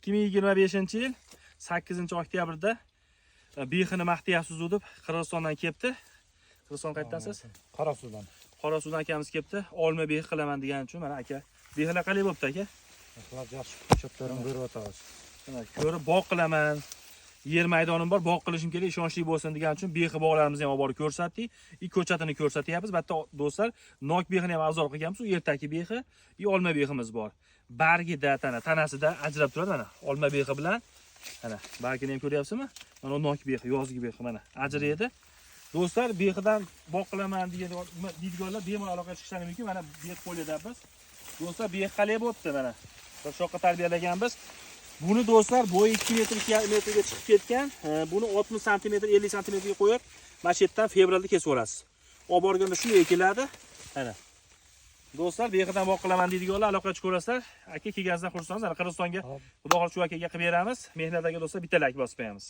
2025-yil 8-oktyabrda bexini maqtayapsiz deb Qirg'izistondan kelibdi. Qirg'iziston qayerdansiz? Qorasuvdan. Qorasuvdan akamiz kelibdi. Olma behi qilaman degan uchun mana aka. Behilar qalay bo'pti aka? Ular yaxshi ko'chatlarni ko'rib o'tamiz. Mana ko'rib bog' qilaman. Yer maydonim bor, bog' qilishim kerak, ishonchli bo'lsin degan uchun behi bog'larimizni ham olib borib ko'rsatdik. Ko'chatini ko'rsatyapmiz. Bitta do'stlar, nok behini ham afzal qilganmiz. U ertaki behi, olma behimiz bor. Bargida, tanasida ajrab turadi mana. Olma behi bilan mana bargini ham ko'ryapsizmi? Mana nok behi, yozgi behi mana ajraydi. Do'stlar, behidan bog' qilaman deydiganlar bemalol aloqa chiqishlari mumkin. Mana behi qo'lida biz. Do'stlar, behi qalay bo'pti mana. Shoqqa tarbiyalaganmiz. Buni do'stlar bo'yi 2 metrga chiqib ketgan. Buni 60 sm, 50 sm ga qo'yib, mana shu yerdan fevralda kesib olasiz. Olib borganda shunday keladi. Mana. Do'stlar, behidan bog' qilaman deydiganlar aloqa chiqarasizlar. Aka kelganingizdan xursandmiz. Qirg'izistonga Xudo xohlasa shu akaga qilib beramiz. Mehnat aka do'stlar bitta like bosib qo'yamiz.